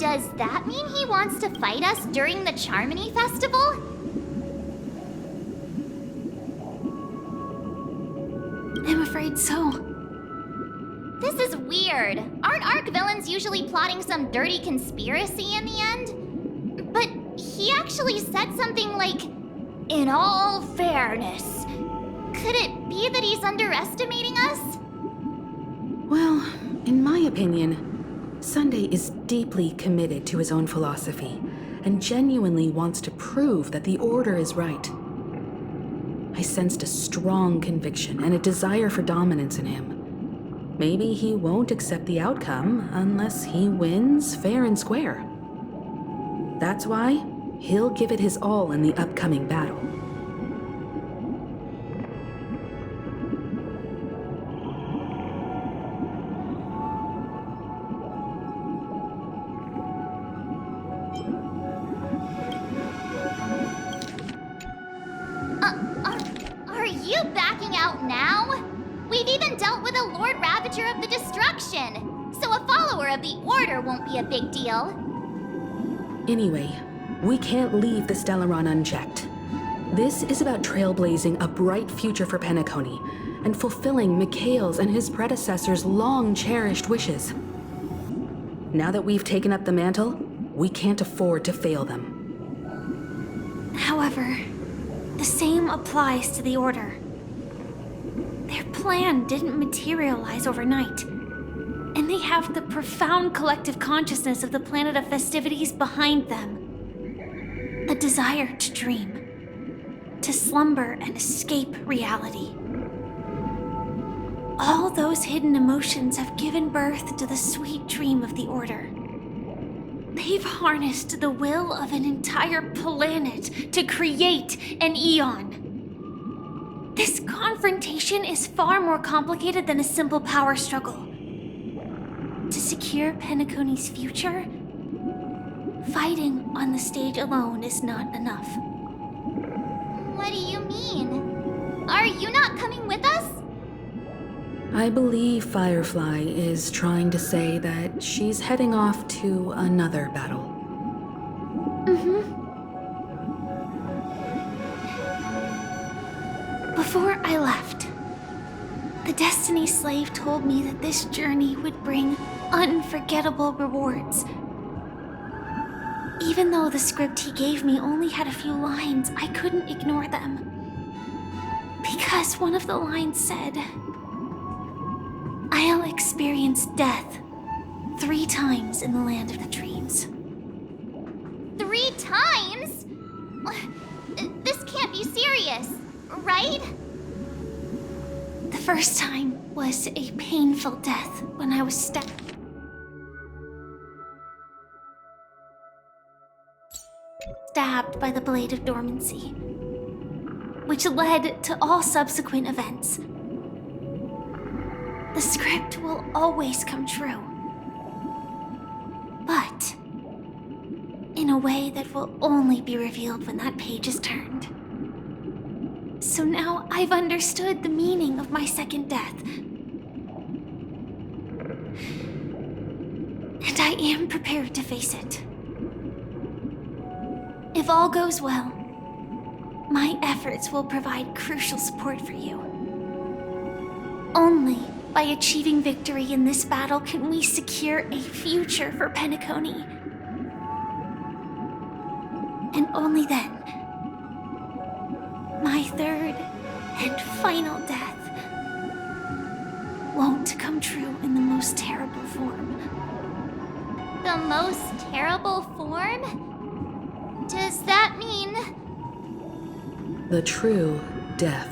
Does that mean he wants to fight us during the Harmony Festival? I'm afraid so. This is weird. Aren't Arc villains usually plotting some dirty conspiracy in the end? But he actually said something like, "In all fairness." Could it be that he's underestimating us? Well, in my opinion, Sunday is deeply committed to his own philosophy and genuinely wants to prove that the Order is right. I sensed a strong conviction and a desire for dominance in him. Maybe he won't accept the outcome unless he wins fair and square. That's why he'll give it his all in the upcoming battle. Are you backing out now? We've even dealt with a Lord Ravager of the Destruction, so a follower of the Order won't be a big deal. Anyway, we can't leave the Stellaron unchecked. This is about trailblazing a bright future for Penacony and fulfilling Mikhail's and his predecessors' long-cherished wishes. Now that we've taken up the mantle, we can't afford to fail them. However, the same applies to the Order. Their plan didn't materialize overnight, and they have the profound collective consciousness of the planet of festivities behind them. A desire to dream, to slumber and escape reality. All those hidden emotions have given birth to the sweet dream of the Order. They've harnessed the will of an entire planet to create an eon. This confrontation is far more complicated than a simple power struggle. To secure Penacony's future, fighting on the stage alone is not enough. What do you mean? Are you not coming with us? I believe Firefly is trying to say that she's heading off to another battle. Before I left, the Destiny Slave told me that this journey would bring unforgettable rewards. Even though the script he gave me only had a few lines, I couldn't ignore them. Because one of the lines said, "I'll experience death 3 times in the land of the dreams." 3 times? This can't be serious, right? The first time was a painful death when I was stabbed by the Blade of Dormancy, which led to all subsequent events. The script will always come true, but in a way that will only be revealed when that page is turned. So now I've understood the meaning of my second death. And I am prepared to face it. If all goes well, my efforts will provide crucial support for you. Only by achieving victory in this battle can we secure a future for Penacony. And only then, my third and final death won't come true in the most terrible form. The most terrible form? Does that mean... The true death,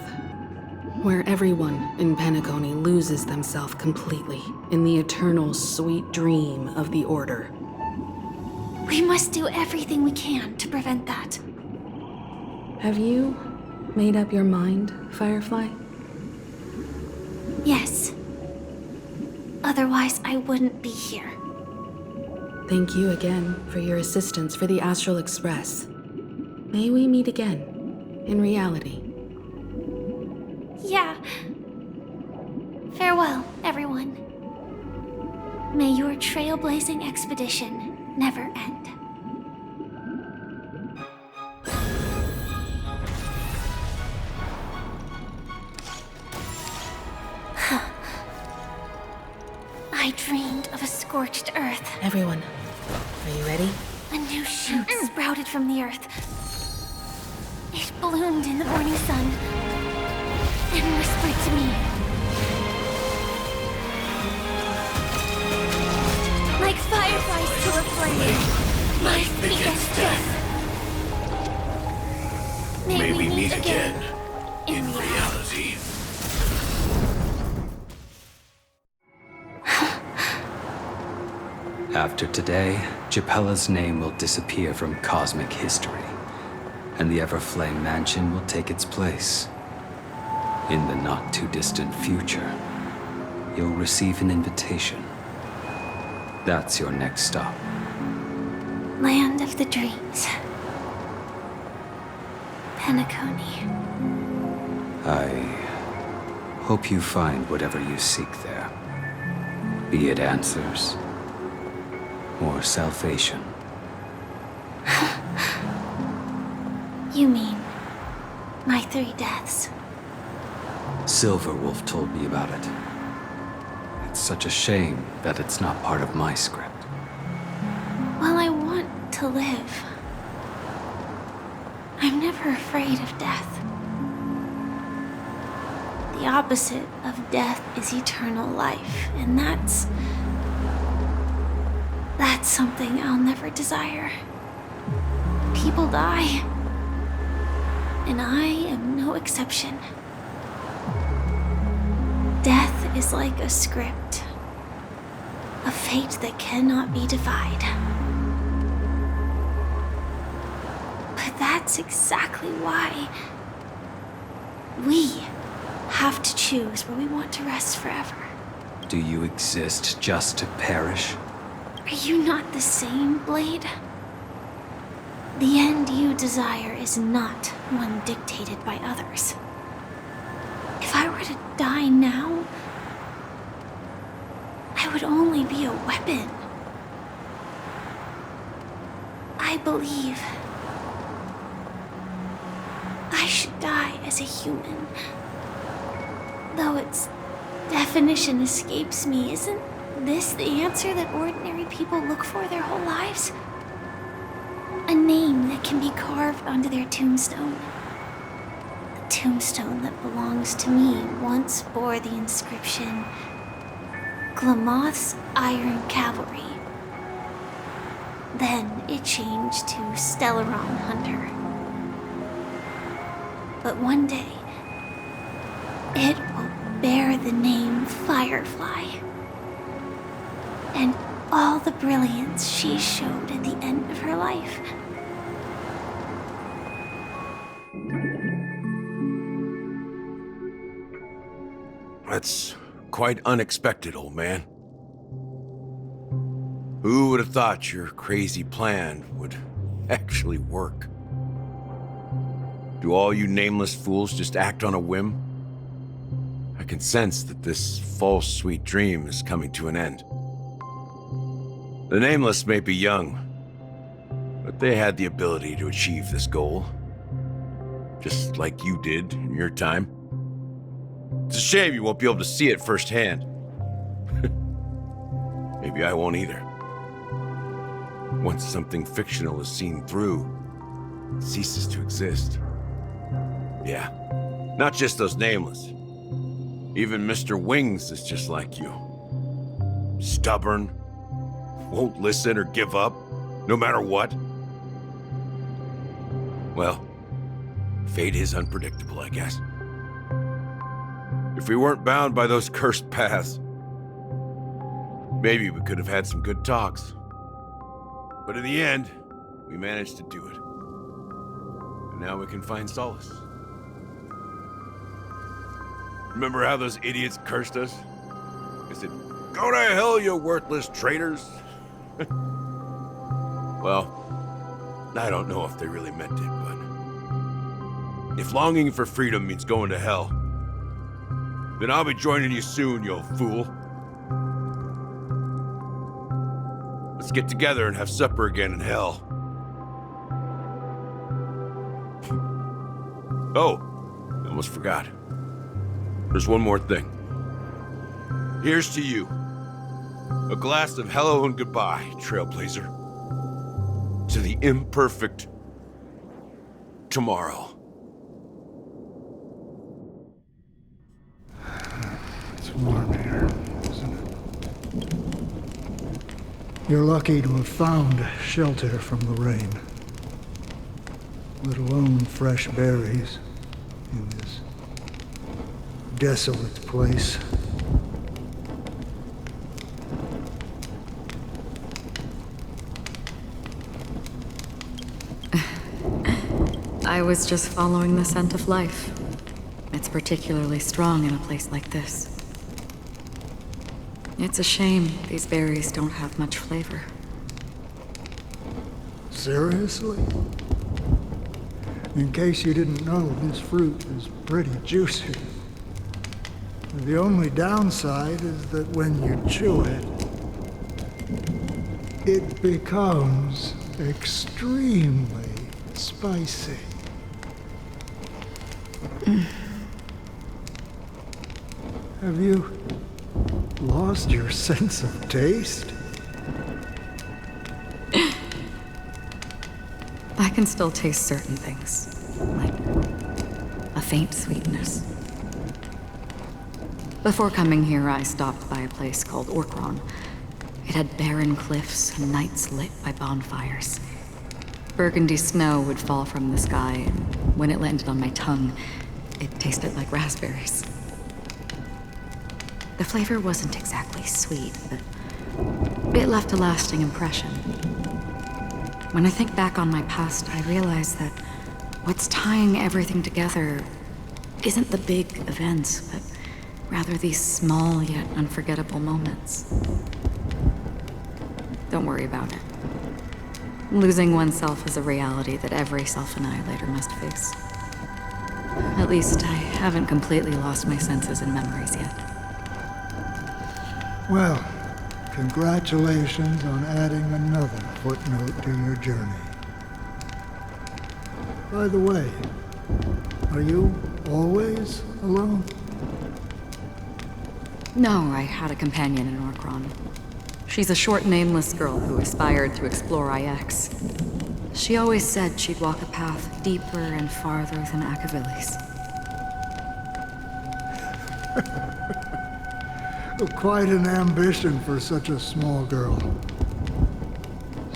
where everyone in Penacony loses themselves completely in the eternal sweet dream of the Order. We must do everything we can to prevent that. Have you made up your mind, Firefly? Yes. Otherwise, I wouldn't be here. Thank you again for your assistance for the Astral Express. May we meet again, in reality. Yeah. Farewell, everyone. May your trailblazing expedition never end. I dreamed of a scorched earth. Everyone, are you ready? A new shoot sprouted from the earth. It bloomed in the morning sun and whispered to me. Like fireflies to a flame, life begets death. May we meet again in reality. After today, Japella's name will disappear from cosmic history, and the Everflame Mansion will take its place. In the not-too-distant future, you'll receive an invitation. That's your next stop. Land of the Dreams. Penacony. I hope you find whatever you seek there. Be it answers or salvation. You mean my 3 deaths? Silverwolf told me about it. It's such a shame that it's not part of my script. Well, I want to live. I'm never afraid of death. The opposite of death is eternal life, and that's something I'll never desire. People die, and I am no exception. Death is like a script, a fate that cannot be defied. But that's exactly why we have to choose where we want to rest forever. Do you exist just to perish? Are you not the same, Blade? The end you desire is not one dictated by others. If I were to die now, I would only be a weapon. I believe I should die as a human. Though its definition escapes me, isn't this the answer that ordinary people look for their whole lives? A name that can be carved onto their tombstone. The tombstone that belongs to me once bore the inscription, Glamoth's Iron Cavalry. Then it changed to Stellaron Hunter. But one day, it will bear the name Firefly. And all the brilliance she showed at the end of her life. That's quite unexpected, old man. Who would have thought your crazy plan would actually work? Do all you nameless fools just act on a whim? I can sense that this false sweet dream is coming to an end. The Nameless may be young, but they had the ability to achieve this goal. Just like you did in your time. It's a shame you won't be able to see it firsthand. Maybe I won't either. Once something fictional is seen through, it ceases to exist. Yeah, not just those Nameless. Even Mr. Wings is just like you. Stubborn, won't listen or give up, no matter what. Well, fate is unpredictable, I guess. If we weren't bound by those cursed paths, maybe we could have had some good talks. But in the end, we managed to do it. And now we can find solace. Remember how those idiots cursed us? They said, "Go to hell, you worthless traitors." Well, I don't know if they really meant it, but if longing for freedom means going to hell, then I'll be joining you soon, you old fool. But Let's get together and have supper again in hell. Oh, I almost forgot. There's one more thing. Here's to you. A glass of hello and goodbye, Trailblazer. To the imperfect tomorrow. It's warm here, isn't it? You're lucky to have found shelter from the rain. Let alone fresh berries in this desolate place. I was just following the scent of life. It's particularly strong in a place like this. It's a shame these berries don't have much flavor. Seriously? In case you didn't know, this fruit is pretty juicy. The only downside is that when you chew it, it becomes extremely spicy. Have you lost your sense of taste? I can still taste certain things, like a faint sweetness. Before coming here, I stopped by a place called Orkron. It had barren cliffs and nights lit by bonfires. Burgundy snow would fall from the sky, and when it landed on my tongue, it tasted like raspberries. The flavor wasn't exactly sweet, but it left a lasting impression. When I think back on my past, I realize that what's tying everything together isn't the big events, but rather these small yet unforgettable moments. Don't worry about it. Losing oneself is a reality that every self-annihilator must face. At least I haven't completely lost my senses and memories yet. Well, congratulations on adding another footnote to your journey. By the way, are you always alone? No, I had a companion in Orkron. She's a short, nameless girl who aspired to explore IX. She always said she'd walk a path deeper and farther than Akavili's. Quite an ambition for such a small girl.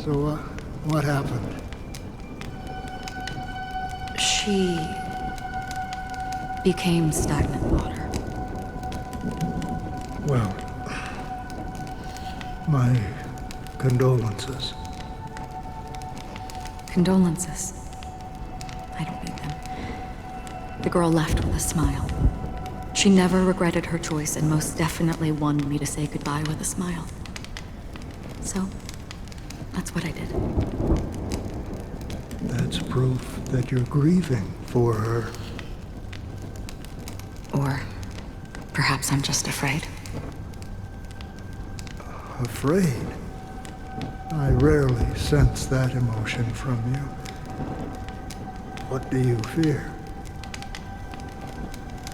So, what happened? She became stagnant water. Well, my condolences. Condolences. I don't need them. The girl left with a smile. She never regretted her choice and most definitely wanted me to say goodbye with a smile. So, that's what I did. That's proof that you're grieving for her. Or perhaps I'm just afraid. Afraid? I rarely sense that emotion from you. What do you fear?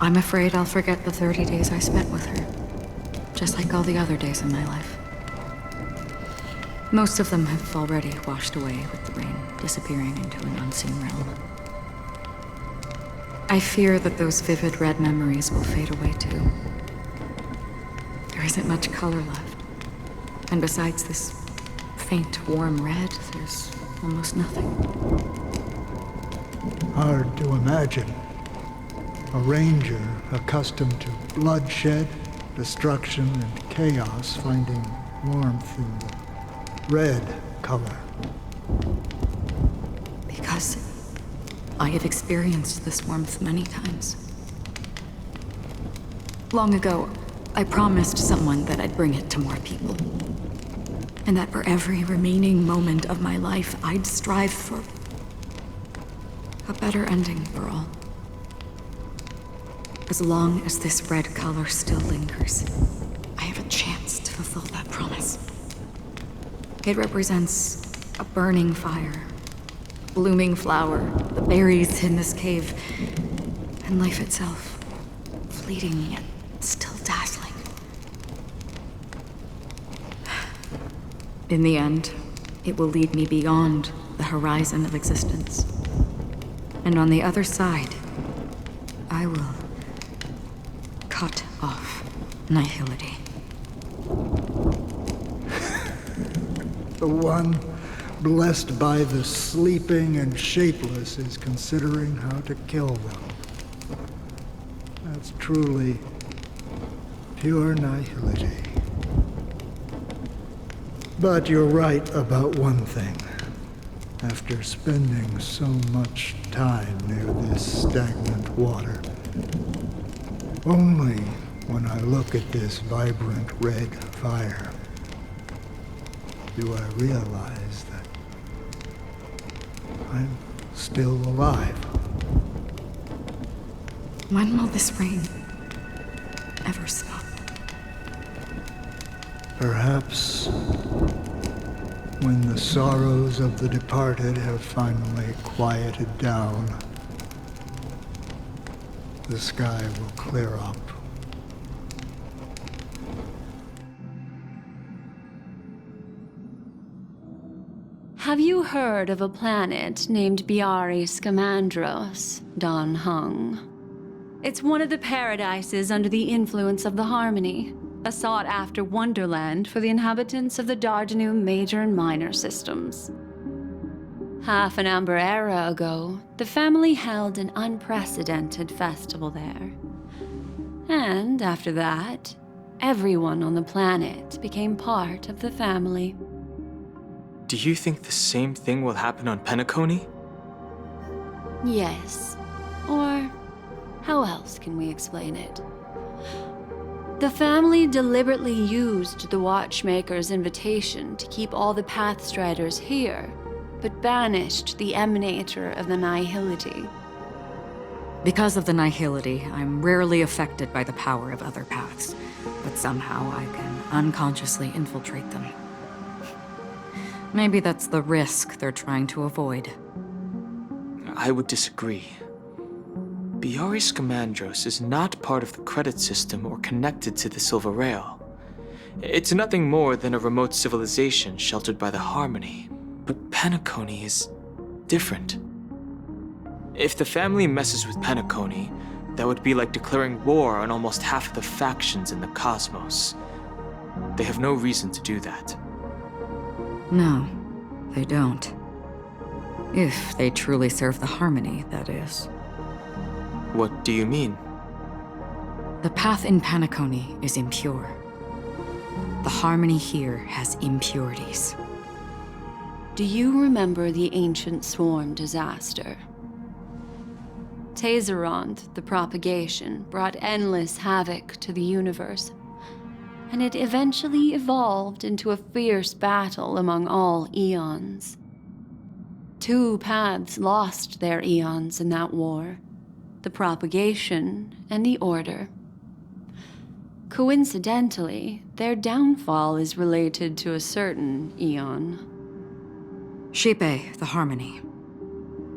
I'm afraid I'll forget the 30 days I spent with her, just like all the other days in my life. Most of them have already washed away with the rain, disappearing into an unseen realm. I fear that those vivid red memories will fade away too. There isn't much color left. And besides this faint, warm red, there's almost nothing. Hard to imagine. A ranger accustomed to bloodshed, destruction, and chaos finding warmth in the red color. Because I have experienced this warmth many times. Long ago, I promised someone that I'd bring it to more people. And that for every remaining moment of my life, I'd strive for a better ending for all. As long as this red color still lingers, I have a chance to fulfill that promise. It represents a burning fire, a blooming flower, the berries in this cave, and life itself, fleeting yet still dazzling. In the end, it will lead me beyond the horizon of existence. And on the other side, I will cut off nihility. The one blessed by the sleeping and shapeless is considering how to kill them. That's truly pure nihility. But you're right about one thing. After spending so much time near this stagnant water, only when I look at this vibrant red fire do I realize that I'm still alive. When will this rain ever stop? Perhaps when the sorrows of the departed have finally quieted down, the sky will clear up. Have you heard of a planet named Biari Scamandros, Don Hung? It's one of the paradises under the influence of the Harmony, a sought-after wonderland for the inhabitants of the Dardanum Major and Minor systems. Half an amber era ago, the family held an unprecedented festival there. And after that, everyone on the planet became part of the family. Do you think the same thing will happen on Penacony? Yes. Or how else can we explain it? The family deliberately used the Watchmaker's invitation to keep all the Pathstriders here, but banished the Emanator of the Nihility. Because of the nihility, I'm rarely affected by the power of other paths, but somehow I can unconsciously infiltrate them. Maybe that's the risk they're trying to avoid. I would disagree. Biari Scamandros is not part of the credit system or connected to the Silver Rail. It's nothing more than a remote civilization sheltered by the Harmony. But Penacony is different. If the family messes with Penacony, that would be like declaring war on almost half of the factions in the cosmos. They have no reason to do that. No, they don't. If they truly serve the Harmony, that is. What do you mean? The path in Penacony is impure. The Harmony here has impurities. Do you remember the Ancient Swarm disaster? Tazerond, the propagation, brought endless havoc to the universe, and it eventually evolved into a fierce battle among all eons. 2 paths lost their eons in that war, the propagation and the order. Coincidentally, their downfall is related to a certain eon. Shipe, the Harmony.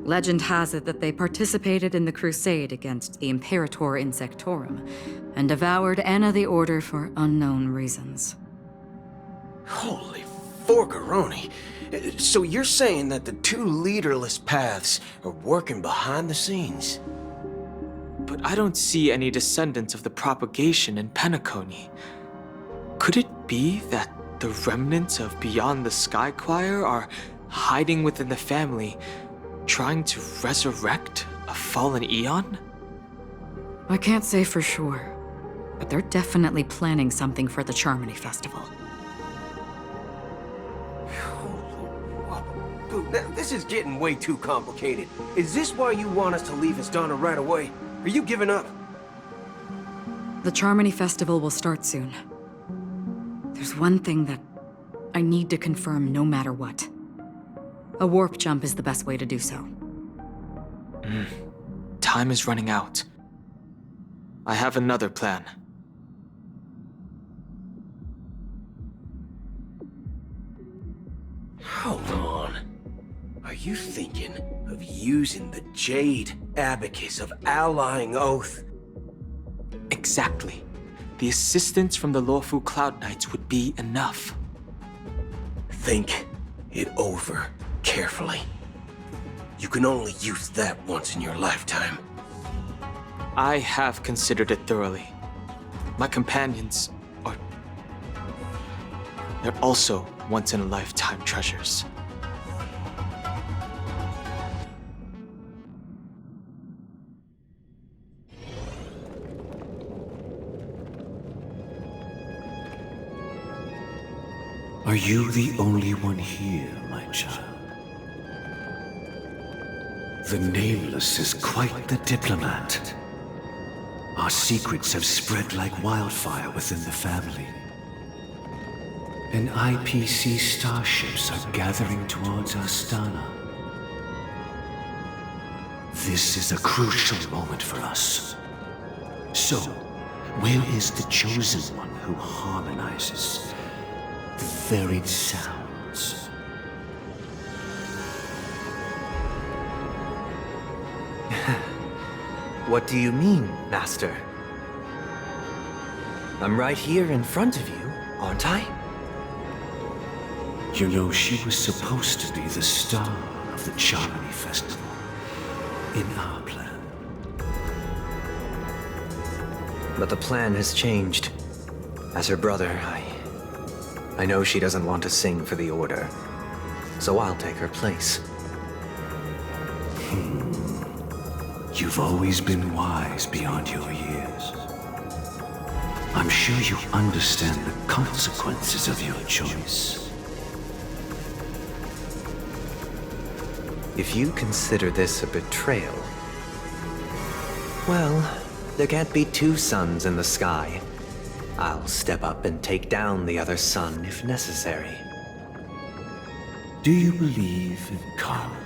Legend has it that they participated in the crusade against the Imperator Insectorum and devoured Anna the Order for unknown reasons. Holy forgaroni. So you're saying that the 2 leaderless paths are working behind the scenes? But I don't see any descendants of the propagation in Penacony. Could it be that the remnants of Beyond the Sky Choir are hiding within the family, trying to resurrect a fallen eon? I can't say for sure, but they're definitely planning something for the Harmony Festival. Now, this is getting way too complicated. Is this why you want us to leave Astana right away? Are you giving up? The Harmony Festival will start soon. There's one thing that I need to confirm no matter what. A warp jump is the best way to do so. Time is running out. I have another plan. Hold on. Are you thinking of using the Jade Abacus of Allying Oath? Exactly. The assistance from the lawful Cloud Knights would be enough. Think it over carefully. You can only use that once in your lifetime. I have considered it thoroughly. My companions are... they're also once-in-a-lifetime treasures. Are you the only one here, my child? The Nameless is quite the diplomat. Our secrets have spread like wildfire within the family. And IPC starships are gathering towards Astana. This is a crucial moment for us. So, where is the Chosen One who harmonizes the varied sounds? What do you mean, Master? I'm right here in front of you, aren't I? You know, she was supposed to be the star of the Harmony Festival in our plan. But the plan has changed. As her brother, I know she doesn't want to sing for the Order, so I'll take her place. You've always been wise beyond your years. I'm sure you understand the consequences of your choice. If you consider this a betrayal, well, there can't be two suns in the sky. I'll step up and take down the other sun if necessary. Do you believe in karma?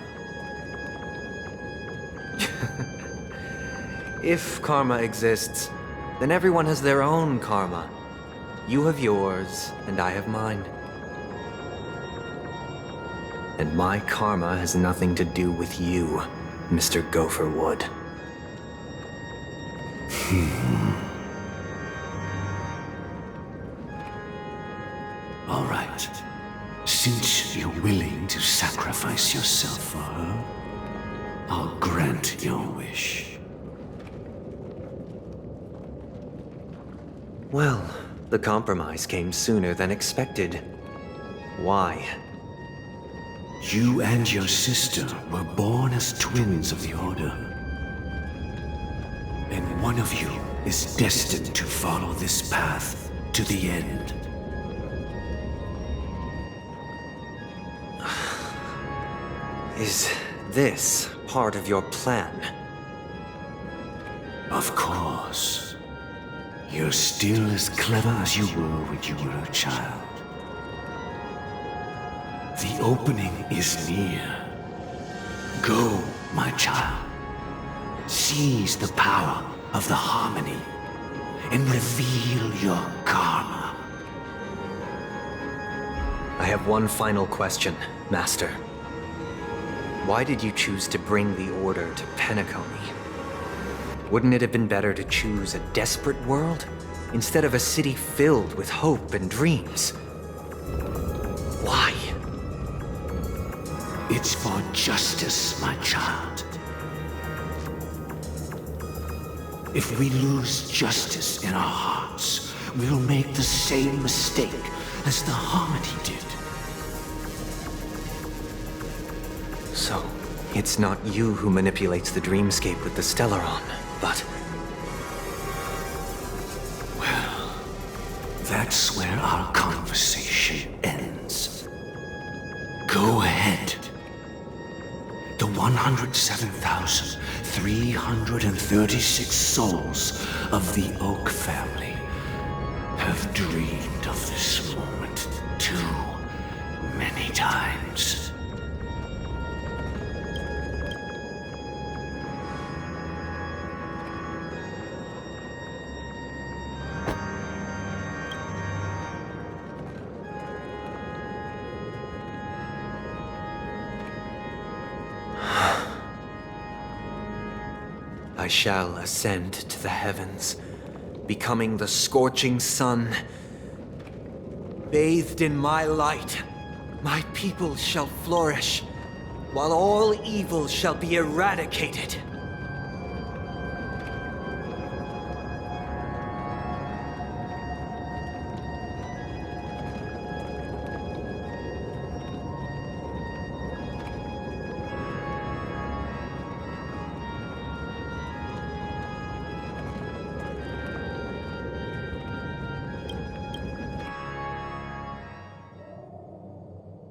If karma exists, then everyone has their own karma. You have yours, and I have mine. And my karma has nothing to do with you, Mr. Gopherwood. All right. Since you're willing to sacrifice yourself for her, I'll grant your wish. Well, the compromise came sooner than expected. Why? You and your sister were born as twins of the Order. And one of you is destined to follow this path to the end. Is this part of your plan? Of course. You're still as clever as you were when you were a child. The opening is near. Go, my child. Seize the power of the Harmony and reveal your karma. I have one final question, Master. Why did you choose to bring the Order to Penacony? Wouldn't it have been better to choose a desperate world instead of a city filled with hope and dreams? Why? It's for justice, my child. If we lose justice in our hearts, we'll make the same mistake as the Harmony did. So, it's not you who manipulates the dreamscape with the Stellaron, but... Well, that's where our conversation ends. Go ahead. The 107,336 souls of the Oak family have dreamed of this moment too many times. I shall ascend to the heavens, becoming the scorching sun. Bathed in my light, my people shall flourish, while all evil shall be eradicated.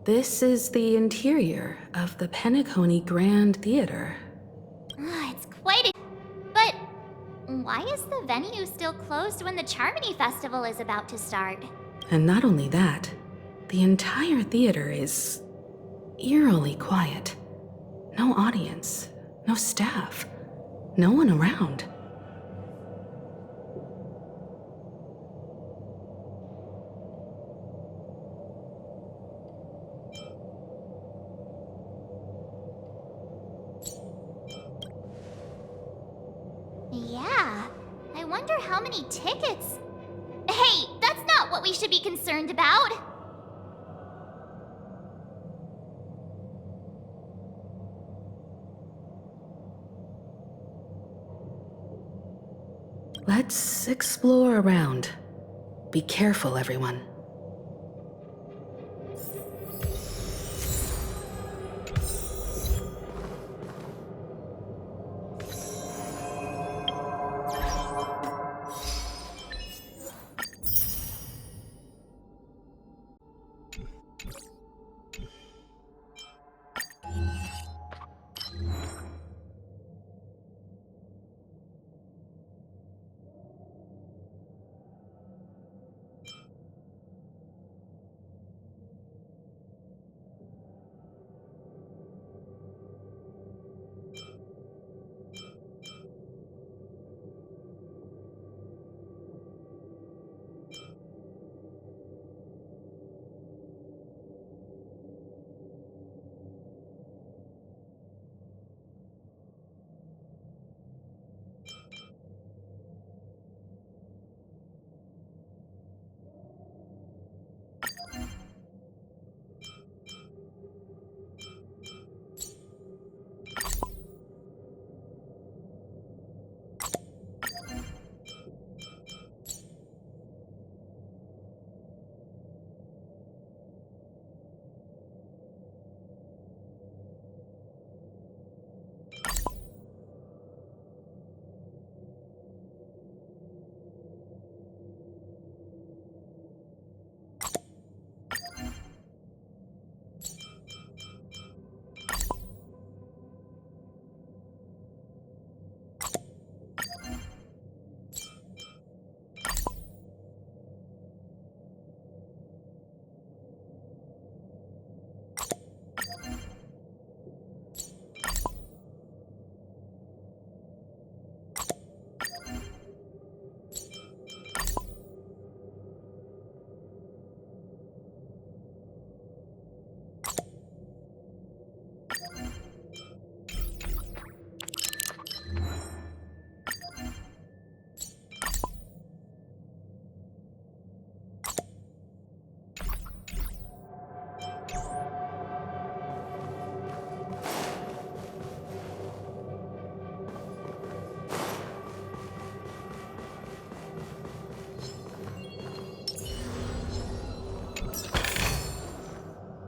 This is the interior of the Penacony Grand Theater. It's quite a... But why is the venue still closed when the Charmony Festival is about to start? And not only that, the entire theater is eerily quiet. No audience, no staff, no one around. Yeah, I wonder how many tickets... Hey, that's not what we should be concerned about! Let's explore around. Be careful, everyone.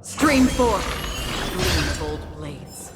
Stream forth, gleam gold blades.